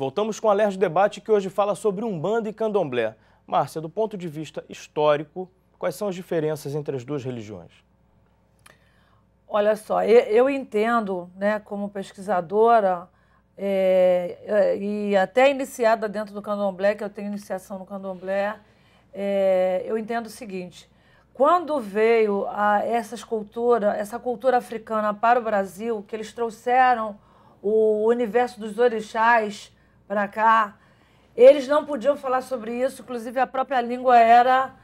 Voltamos com o Alerj Debate, que hoje fala sobre Umbanda e Candomblé. Márcia, do ponto de vista histórico, quais são as diferenças entre as duas religiões? Olha só, eu entendo, né, como pesquisadora e até iniciada dentro do Candomblé, que eu tenho iniciação no Candomblé, eu entendo o seguinte: quando veio essa cultura africana para o Brasil, que eles trouxeram o universo dos orixás para cá, eles não podiam falar sobre isso, inclusive a própria língua era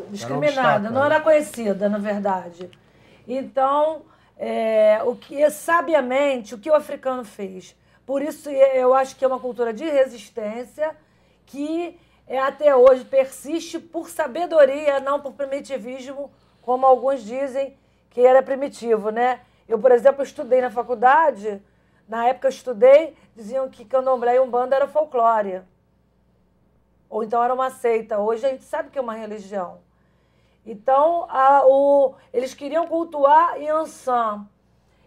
discriminada, não era conhecida, na verdade. Então, sabiamente, o que o africano fez? Por isso, eu acho que é uma cultura de resistência que até hoje persiste por sabedoria, não por primitivismo, como alguns dizem que era primitivo, né? Eu, por exemplo, estudei na faculdade, na época eu estudei, diziam que Candomblé e Umbanda era folclore. Ou então era uma seita. Hoje a gente sabe que é uma religião. Então, eles queriam cultuar Yansan.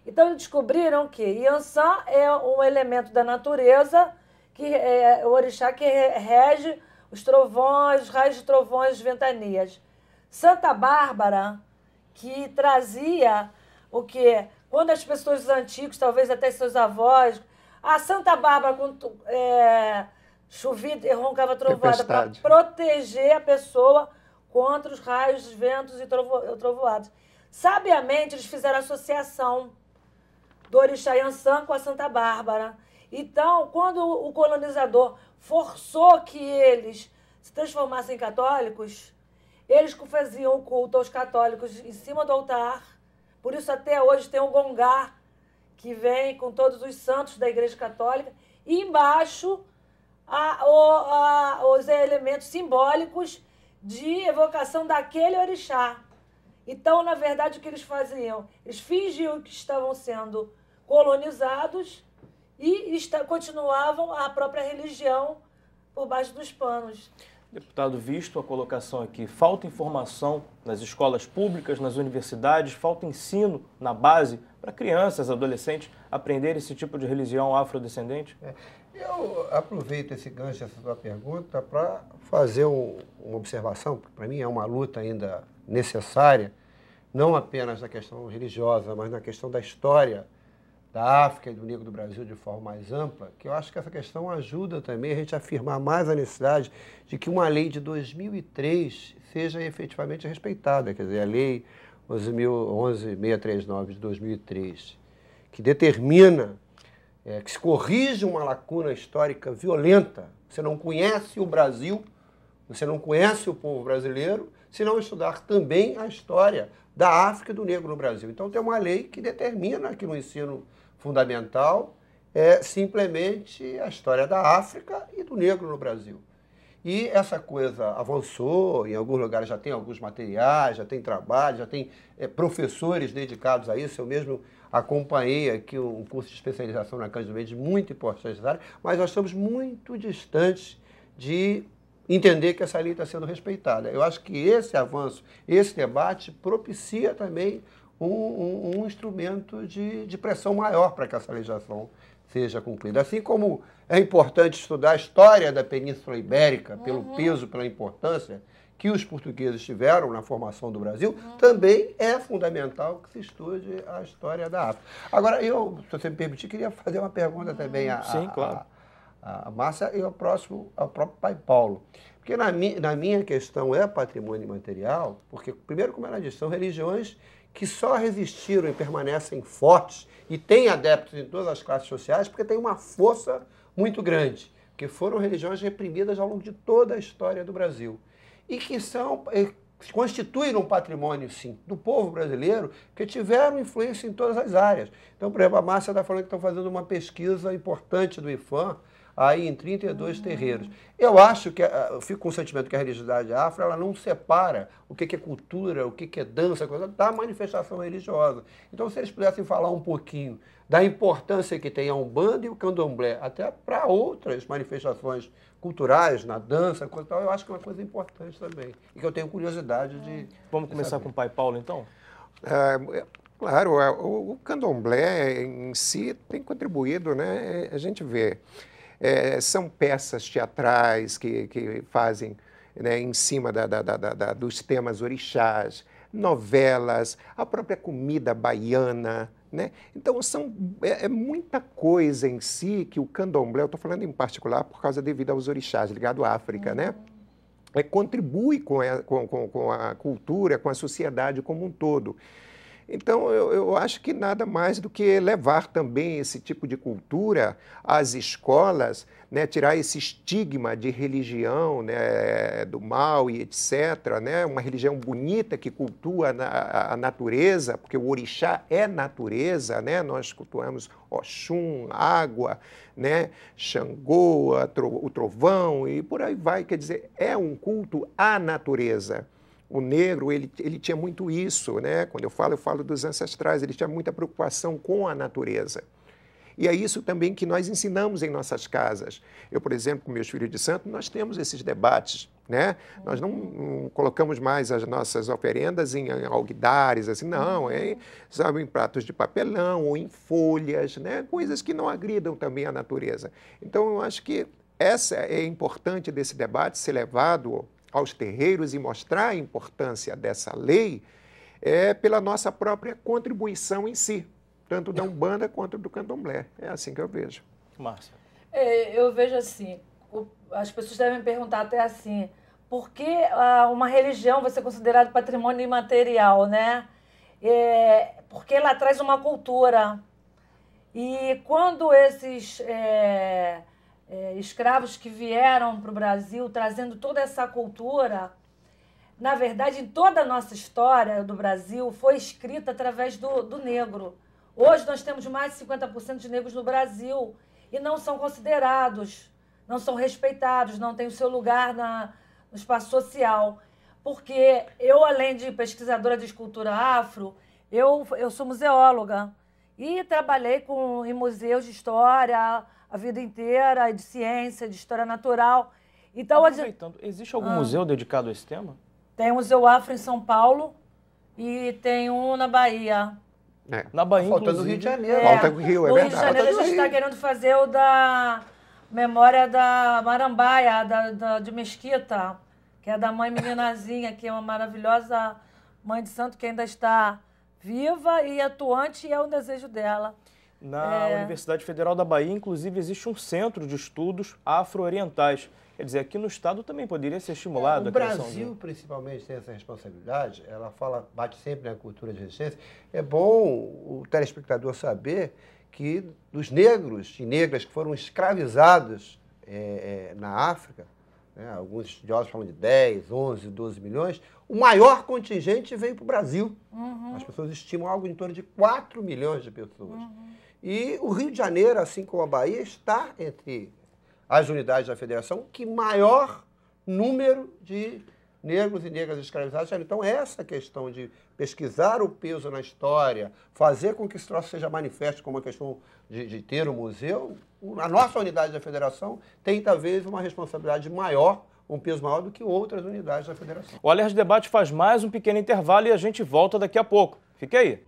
Então, eles descobriram que Yansan é um elemento da natureza, que é o orixá que rege os trovões, os raios de trovões, as ventanias. Santa Bárbara, que trazia o quê? Quando as pessoas antigas, talvez até seus avós, a Santa Bárbara, quando chovia e roncava trovoada, para proteger a pessoa contra os raios, os ventos e trovoadas. Sabiamente, eles fizeram associação do orixá Yansan com a Santa Bárbara. Então, quando o colonizador forçou que eles se transformassem em católicos, eles faziam o culto aos católicos em cima do altar. Por isso, até hoje, tem o gongá, que vem com todos os santos da Igreja Católica, e embaixo os elementos simbólicos de evocação daquele orixá. Então, na verdade, o que eles faziam? Eles fingiam que estavam sendo colonizados e continuavam a própria religião por baixo dos panos. Deputado, visto a colocação aqui, falta informação nas escolas públicas, nas universidades, falta ensino na base para crianças, adolescentes aprenderem esse tipo de religião afrodescendente? Eu aproveito esse gancho, essa sua pergunta, para fazer uma observação, porque para mim é uma luta ainda necessária, não apenas na questão religiosa, mas na questão da história da África e do negro do Brasil de forma mais ampla, que eu acho que essa questão ajuda também a gente a afirmar mais a necessidade de que uma lei de 2003 seja efetivamente respeitada, quer dizer, a lei 11.639 de 2003, que determina que se corrige uma lacuna histórica violenta. Você não conhece o Brasil, você não conhece o povo brasileiro, se não estudar também a história da África e do negro no Brasil. Então tem uma lei que determina que no ensino fundamental simplesmente a história da África e do negro no Brasil. E essa coisa avançou, em alguns lugares já tem alguns materiais, já tem trabalho, já tem professores dedicados a isso. Eu mesmo acompanhei aqui um curso de especialização na Cândido Mendes muito importante nessa área, mas nós estamos muito distantes de entender que essa lei está sendo respeitada. Eu acho que esse avanço, esse debate propicia também um instrumento de pressão maior para que essa legislação seja cumprida. Assim como é importante estudar a história da Península Ibérica, pelo peso, pela importância que os portugueses tiveram na formação do Brasil, também é fundamental que se estude a história da África. Agora, eu, se você me permitir, queria fazer uma pergunta também a Márcia e ao próprio pai Paulo. Porque na minha questão é patrimônio imaterial, porque, primeiro, como ela disse, são religiões que só resistiram e permanecem fortes e têm adeptos em todas as classes sociais porque têm uma força muito grande, porque foram religiões reprimidas ao longo de toda a história do Brasil e que constituem um patrimônio, sim, do povo brasileiro, que tiveram influência em todas as áreas. Então, por exemplo, a Márcia está falando que estão fazendo uma pesquisa importante do IFAM aí em 32 terreiros. Eu acho que, eu fico com o sentimento que a religiosidade afro, ela não separa o que é cultura, o que é dança, coisa da manifestação religiosa. Então, se eles pudessem falar um pouquinho da importância que tem a Umbanda e o Candomblé, até para outras manifestações culturais, na dança, coisa e tal, eu acho que é uma coisa importante também. E que eu tenho curiosidade de Vamos começar com o pai Paulo, então? Claro, o candomblé em si tem contribuído, né? A gente vê, são peças teatrais que fazem, né, em cima dos temas orixás, novelas, a própria comida baiana, né? Então, é muita coisa em si que o candomblé, eu estou falando em particular por causa devido aos orixás, ligado à África, né? Contribui com a cultura, com a sociedade como um todo. Então, eu acho que nada mais do que levar também esse tipo de cultura às escolas, né, tirar esse estigma de religião, né, do mal e etc., né, uma religião bonita que cultua a natureza, porque o orixá é natureza, né, nós cultuamos Oxum, água, né, Xangô, o trovão e por aí vai, quer dizer, é um culto à natureza. O negro, ele tinha muito isso, né? Quando eu falo dos ancestrais, ele tinha muita preocupação com a natureza. E é isso também que nós ensinamos em nossas casas. Eu, por exemplo, com meus filhos de santo, nós temos esses debates, né? Nós não colocamos mais as nossas oferendas em alguidares, assim, não, sabe, em pratos de papelão ou em folhas, né? Coisas que não agridam também a natureza. Então, eu acho que essa é importante desse debate ser levado aos terreiros e mostrar a importância dessa lei pela nossa própria contribuição em si, tanto da Umbanda quanto do Candomblé. É assim que eu vejo. Márcia. Eu vejo assim, as pessoas devem perguntar até assim, por que uma religião vai ser considerada patrimônio imaterial, né? Porque ela traz uma cultura. E quando esses escravos que vieram para o Brasil trazendo toda essa cultura, na verdade, em toda a nossa história do Brasil foi escrita através do negro. Hoje nós temos mais de 50% de negros no Brasil e não são considerados, não são respeitados, não têm o seu lugar no espaço social. Porque eu, além de pesquisadora de escultura afro, eu sou museóloga e trabalhei em museus de história a vida inteira, de ciência, de história natural. Então, aproveitando, existe algum museu dedicado a esse tema? Tem o Museu Afro em São Paulo e tem um na Bahia. Na Bahia, falta no Rio de Janeiro. Falta no Rio, é verdade. No Rio de Janeiro a gente está querendo fazer o da memória da Marambaia, de Mesquita, que é da mãe meninazinha, que é uma maravilhosa mãe de santo que ainda está viva e atuante, e é um desejo dela. Na Universidade Federal da Bahia, inclusive, existe um centro de estudos afro-orientais. Quer dizer, aqui no estado também poderia ser estimulado a criação. O Brasil, principalmente, tem essa responsabilidade. Ela bate sempre na cultura de resistência. É bom o telespectador saber que dos negros e negras que foram escravizados na África, né, alguns estudiosos falam de 10, 11, 12 milhões, o maior contingente veio para o Brasil. As pessoas estimam algo em torno de 4 milhões de pessoas. E o Rio de Janeiro, assim como a Bahia, está entre as unidades da federação que maior número de negros e negras escravizados. Então, essa questão de pesquisar o peso na história, fazer com que esse troço seja manifesto como uma questão de ter um museu, a nossa unidade da federação tem, talvez, uma responsabilidade maior, um peso maior do que outras unidades da federação. O Alerj Debate faz mais um pequeno intervalo e a gente volta daqui a pouco. Fique aí.